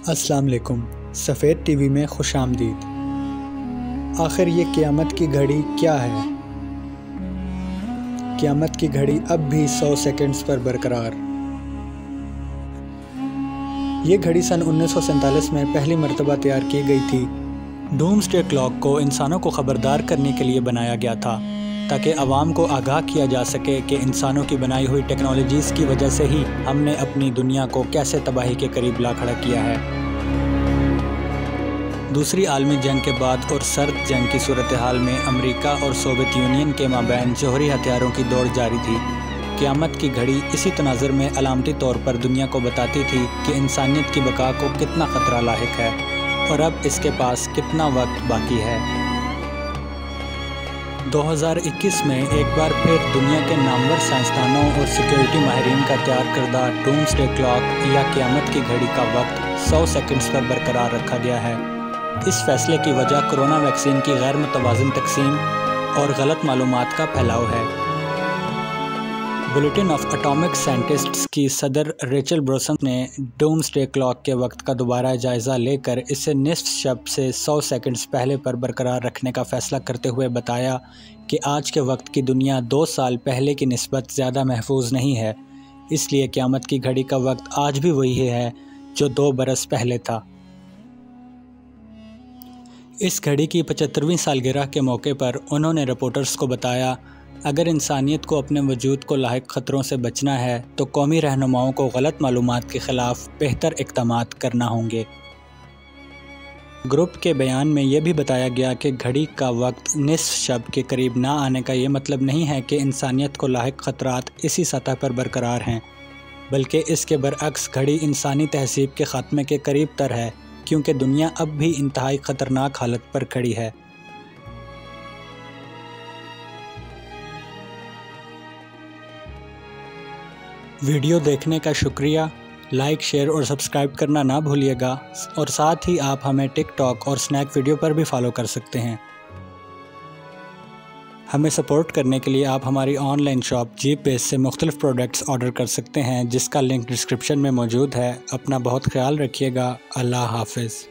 السلام علیکم، سفید ٹی وی میں خوش آمدید۔ آخر یہ قیامت کی گھڑی کیا ہے؟ قیامت کی گھڑی اب بھی 100 سیکنڈز پر برقرار۔ یہ گھڑی سن 1947 میں پہلی مرتبہ تیار کی گئی تھی۔ ڈومسڈے کلاک کو انسانوں کو خبردار کرنے کے لیے بنایا گیا تھا تاکہ عوام کو آگاہ کیا جا سکے کہ انسانوں کی بنائی ہوئی ٹیکنالوجیز کی وجہ سے ہی ہم نے اپنی دنیا کو کیسے تباہی کے قریب لا کھڑا کیا ہے۔ دوسری عالمی جنگ کے بعد اور سرد جنگ کی صورتحال میں امریکہ اور سوویت یونین کے مابین جوہری ہتھیاروں کی دوڑ جاری تھی۔ قیامت کی گھڑی اسی تناظر میں علامتی طور پر دنیا کو بتاتی تھی کہ انسانیت کی بقا کو کتنا خطرہ لاحق ہے اور اب اس کے پاس کتنا وقت باقی ہے۔ 2021 میں ایک بار پھر دنیا کے نامور سائنسدانوں اور سیکیورٹی ماہرین کا تیار کردہ ڈومسڈے کلاک یا قیامت کی گھڑی کا وقت 100 سیکنڈز پر برقرار رکھا گیا ہے۔ اس فیصلے کی وجہ کرونا ویکسین کی غیر متوازن تقسیم اور غلط معلومات کا پھیلاؤ ہے۔ بلیٹن آف اٹامک سائنٹسٹس کی صدر ریچل بروسن نے ڈومسڈے کلاک کے وقت کا دوبارہ جائزہ لے کر اسے نصف شب سے 100 سیکنڈز پہلے پر برقرار رکھنے کا فیصلہ کرتے ہوئے بتایا کہ آج کے وقت کی دنیا 2 سال پہلے کی نسبت زیادہ محفوظ نہیں ہے، اس لیے قیامت کی گھڑی کا وقت آج بھی وہی ہے جو 2 برس پہلے تھا۔ اس گھڑی کی 75ویں سالگرہ کے موقع پر انہوں نے رپورٹرز کو بتایا، اگر انسانیت کو اپنے وجود کو لاحق خطروں سے بچنا ہے تو قومی رہنماؤں کو غلط معلومات کے خلاف بہتر اقدامات کرنا ہوں گے۔ گروپ کے بیان میں یہ بھی بتایا گیا کہ گھڑی کا وقت نصف شب کے قریب نہ آنے کا یہ مطلب نہیں ہے کہ انسانیت کو لاحق خطرات اسی سطح پر برقرار ہیں، بلکہ اس کے برعکس گھڑی انسانی تہذیب کے خاتمے کے قریب تر ہے، کیونکہ دنیا اب بھی انتہائی خطرناک حالت پر کھڑی ہے۔ ویڈیو دیکھنے کا شکریہ، لائک، شیئر اور سبسکرائب کرنا نہ بھولیے گا، اور ساتھ ہی آپ ہمیں ٹک ٹاک اور سنیک ویڈیو پر بھی فالو کر سکتے ہیں۔ ہمیں سپورٹ کرنے کے لیے آپ ہماری آن لائن شاپ جیپ بیس سے مختلف پروڈکٹس آرڈر کر سکتے ہیں، جس کا لنک ڈسکرپشن میں موجود ہے۔ اپنا بہت خیال رکھیے گا۔ اللہ حافظ۔